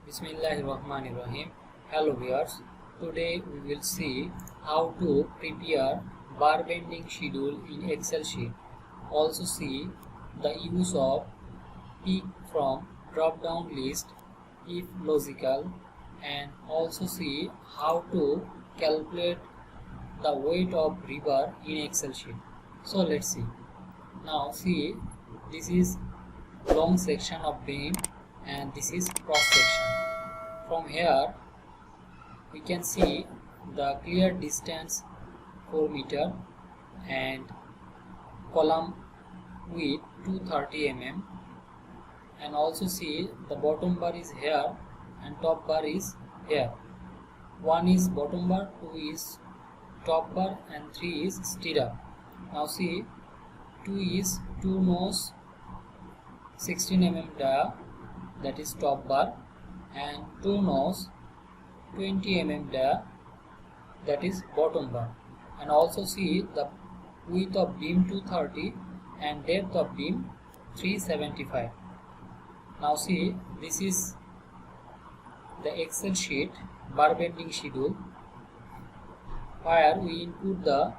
Bismillahirrahmanirrahim. Hello viewers. Today we will see how to prepare bar bending schedule in Excel sheet. Also see the use of pick from drop down list if logical, and also see how to calculate the weight of rebar in Excel sheet. So let's see. Now see, this is long section of beam and this is cross section. From here we can see the clear distance 4 meter and column width 230 mm, and also see the bottom bar is here and top bar is here. 1 is bottom bar, 2 is top bar and 3 is stirrup. Now see, 2 is 2 nose 16 mm dia, that is top bar, and 2 nose 20 mm dia, that is bottom bar. And also see the width of beam 230 and depth of beam 375. Now see, this is the Excel sheet bar bending schedule, where we input the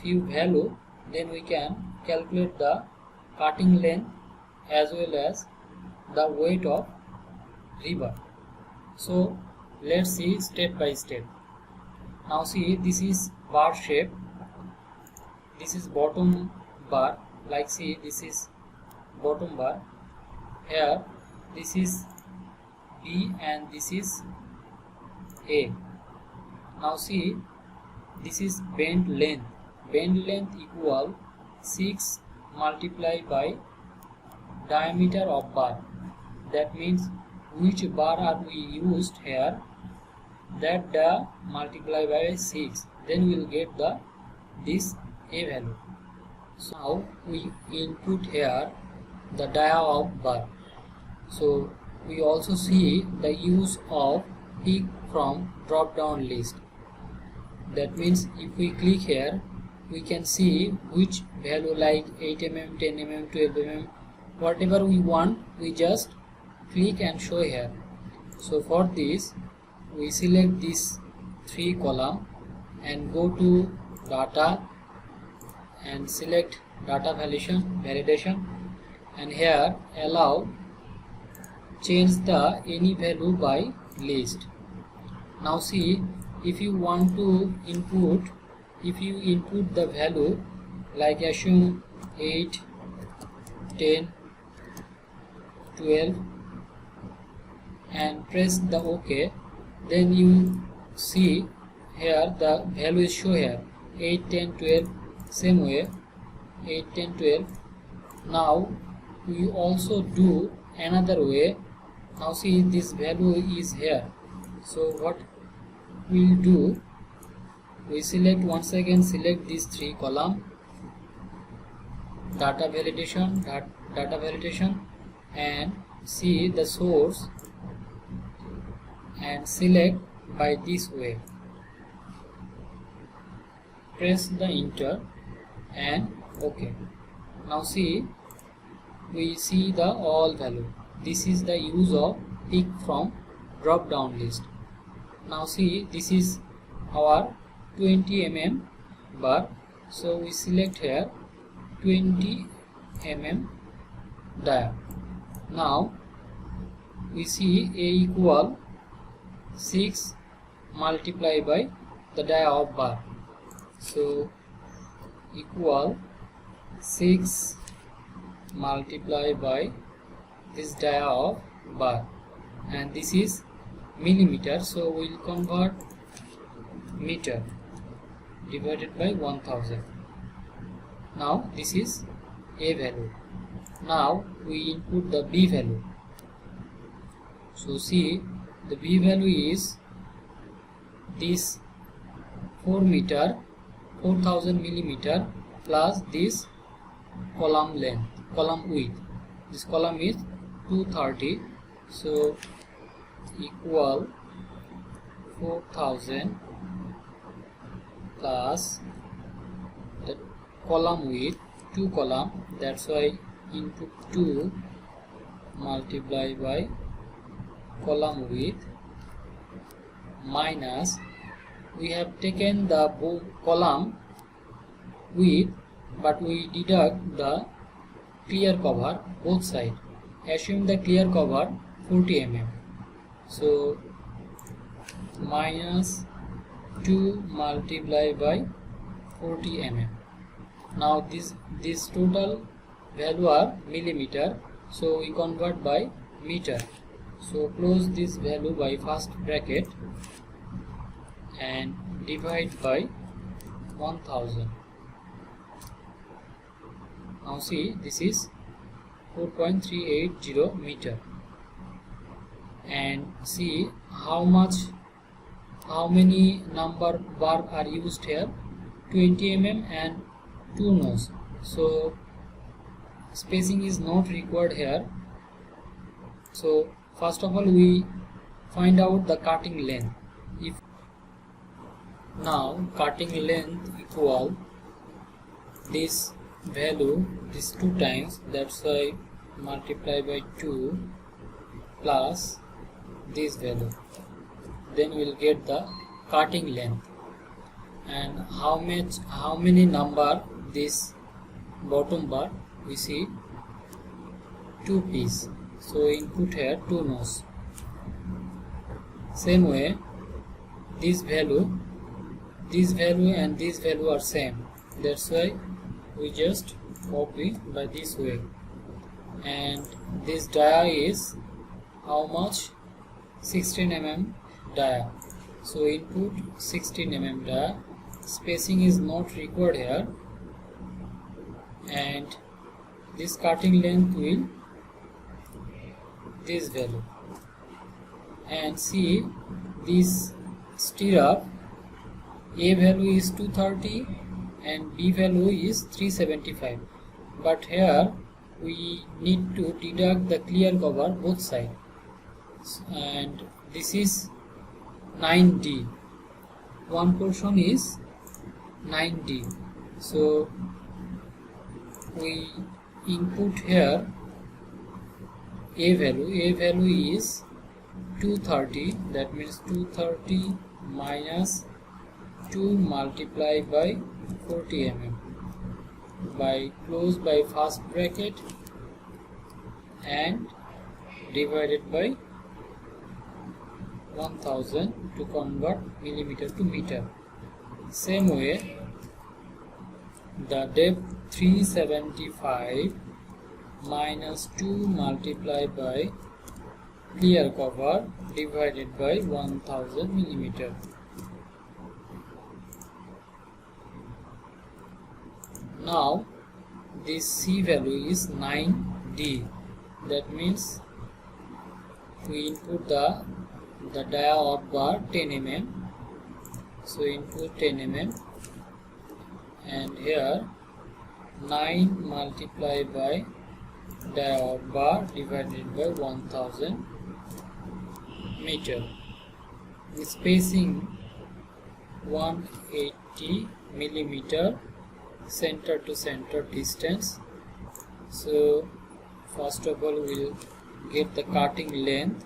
few value, then we can calculate the cutting length as well as the weight of rebar. So let's see step by step. Now see, this is bar shape, this is bottom bar, like see, this is bottom bar, here this is B and this is A. Now see, this is bend length equal 6 multiplied by diameter of bar. That means which bar are we used here, that the multiply by 6, then we will get the this A value. So now we input here the dia of bar. So we also see the use of pick from drop down list. That means if we click here, we can see which value, like 8 mm, 10 mm, 12 mm, whatever we want, we just click and show here. So for this we select this 3 column and go to data and select data validation, and here allow change the any value by list. Now see, if you want to input, if you input the value like assume 8, 10, 12 and press the OK, then you see here the value is show here 8, 10, 12, same way 8, 10, 12. Now we also do another way. Now see, this value is here. So what we'll do, we select once again, select these 3 column, data validation, and see the source and select by this way. Press the enter and OK. Now see, we see the all value. This is the use of pick from drop down list. Now see, this is our 20 mm bar, so we select here 20 mm dia. Now we see A equal 6 multiplied by the dia of bar, so equal 6 multiplied by this dia of bar, and this is millimeter, so we will convert meter divided by 1000. Now this is A value. Now we input the B value. So see, the B value is this 4 meter 4000 millimeter plus this column length, column width. This column is 230, so equal 4000 plus the column width 2 column, that's why input 2 multiplied by column width minus, we have taken the column width but we deduct the clear cover both sides. Assume the clear cover 40 mm. So minus 2 multiplied by 40 mm. Now this total value are millimeter, so we convert by meter. So close this value by first bracket and divide by 1000. Now see, this is 4.380 meter, and see how many number bar are used here. 20 mm and 2 nose, so spacing is not required here. So first of all we find out the cutting length. If now cutting length equal this value, this 2 times, that's why multiply by 2 plus this value, then we will get the cutting length. And how many number this bottom bar, we see 2 piece, so input here 2 nose. Same way this value and this value are same, that's why we just copy by this way. And this dia is how much? 16 mm dia, so input 16 mm dia. Spacing is not required here, and this cutting length will this value. And see this stirrup, A value is 230 and B value is 375, but here we need to deduct the clear cover both sides, and this is 9D. One portion is 9D, so we input here A value is 230, that means 230 minus 2 multiplied by 40 mm by close by first bracket and divided by 1000 to convert millimeter to meter. Same way the depth 375 minus 2 multiplied by clear cover divided by 1000 millimeter. Now this C value is 9D, that means we input the dia of bar 10 mm, so input 10 mm, and here 9 multiplied by dia of bar divided by 1000 meter. The spacing 180 millimeter center to center distance. So first of all we will get the cutting length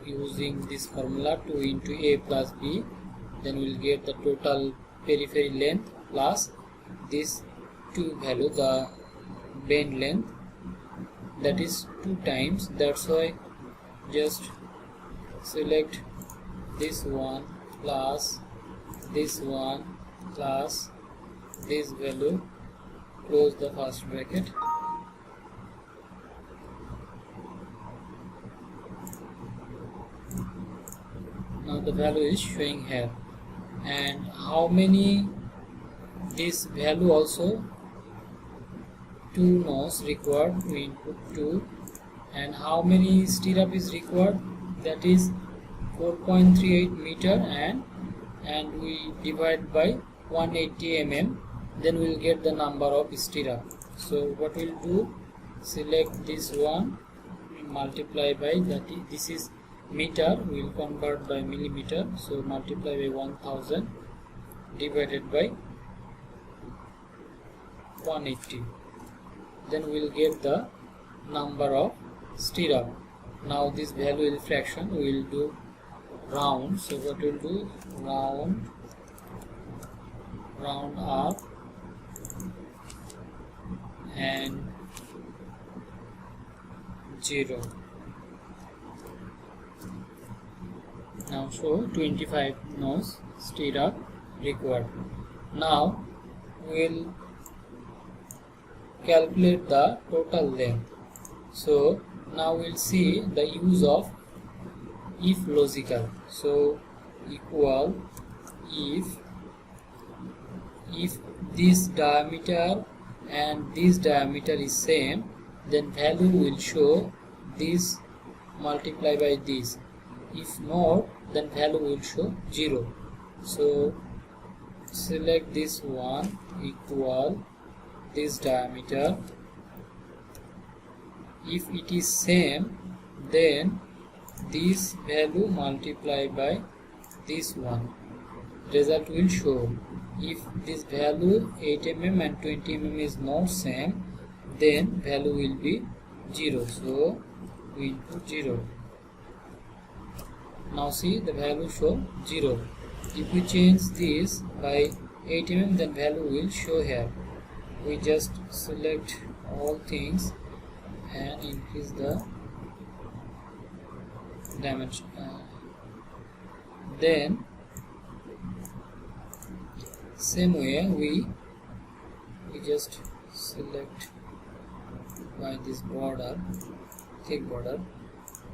using this formula 2 into A plus B, then we will get the total periphery length plus this 2 value, the bend length, that is 2 times. That's why just select this one plus this one plus this value, close the first bracket. Now the value is showing here, and how many this value also 2 nose required, we input 2, and how many stirrup is required, that is 4.38 meter, and we divide by 180 mm, then we will get the number of stirrup. So what we will do, select this one, multiply by that, this is meter, we will convert by millimeter, so multiply by 1000 divided by 180, then we will get the number of stirrup. Now this value is fraction, we will do round. So what we'll do, round up and 0. Now show 25 nose stirrup required. Now we'll calculate the total length. So now we'll see the use of if logical. So equal if this diameter and this diameter is same, then value will show this multiply by this. If not, then value will show 0. So select this one equal this diameter. If it is same, then this value multiply by this one, result will show. If this value 8 mm and 20 mm is not same, then value will be 0. So we input 0. Now see the value show 0. If we change this by 8 mm, then value will show here. We just select all things and increase the dimension. Then same way we just select by this border, thick border.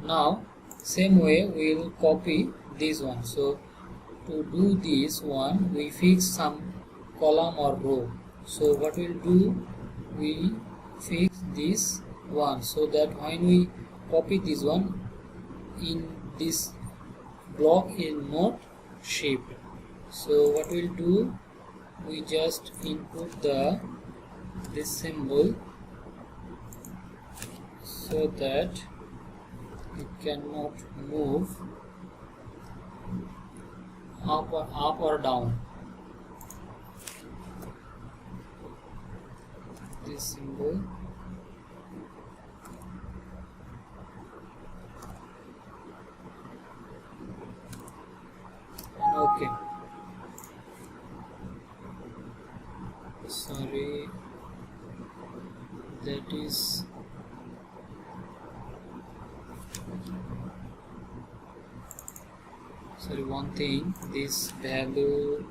Now same way we will copy this one. So to do this one, we fix some column or row. So what we'll do, we fix this one so that when we copy this one, in this block is not shift. So what we'll do, we just input this symbol so that it cannot move up or down. This symbol. Okay. Sorry, that is one thing, this value,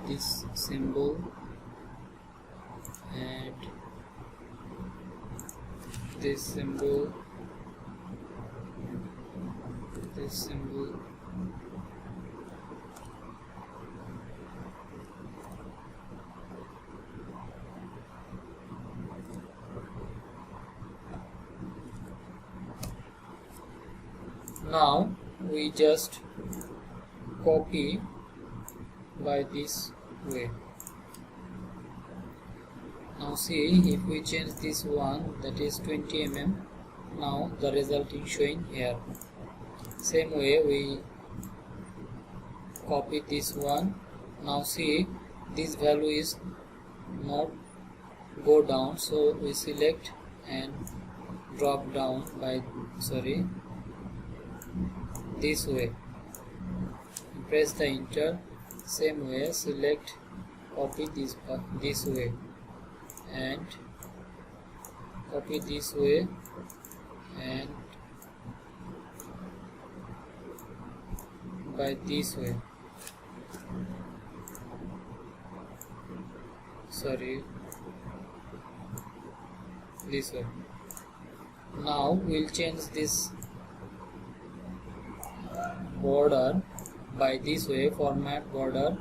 this symbol, and this symbol, this symbol. Now we just copy by this way. Now see, if we change this one, that is 20 mm, now the result is showing here. Same way we copy this one. Now see, this value is not go down, so we select and drop down by this way. Press the enter. Same way, select, copy this way, and copy this way, and by this way. This way. Now we'll change this border by this way, format border.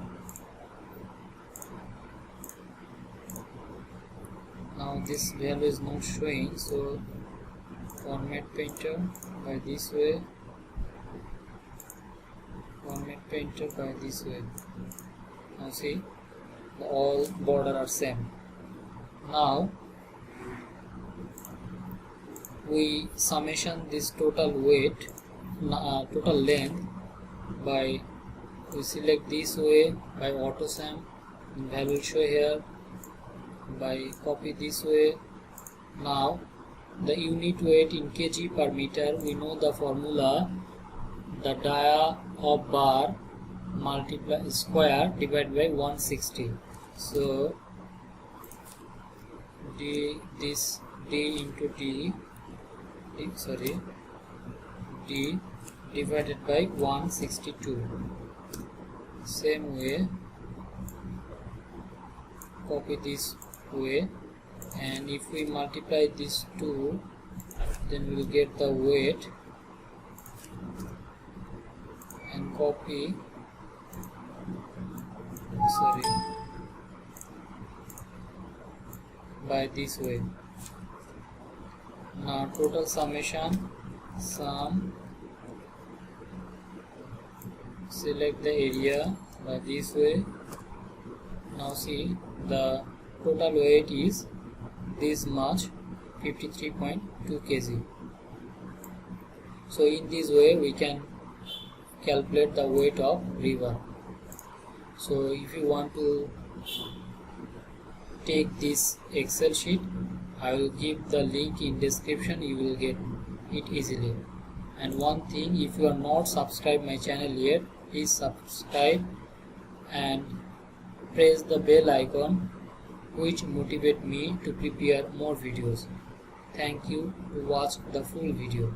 Now this value is not showing, so format painter by this way, format painter by this way. Now see, all border are same. Now we summation this total weight, total length by, we select this way by auto sum, value show here, by copy this way. Now the unit weight in kg per meter, we know the formula, the dia of bar multiply square divided by 160. So d into d divided by 162. Same way, copy this way, and if we multiply these two, then we will get the weight, and copy by this way. Now total summation, sum, select the area by this way. Now see, the total weight is this much, 53.2 kg. So in this way we can calculate the weight of river. So if you want to take this Excel sheet, I will give the link in description, you will get it easily. And one thing, if you are not subscribed my channel yet, please subscribe and press the bell icon, which motivate me to prepare more videos. Thank you to watch the full video.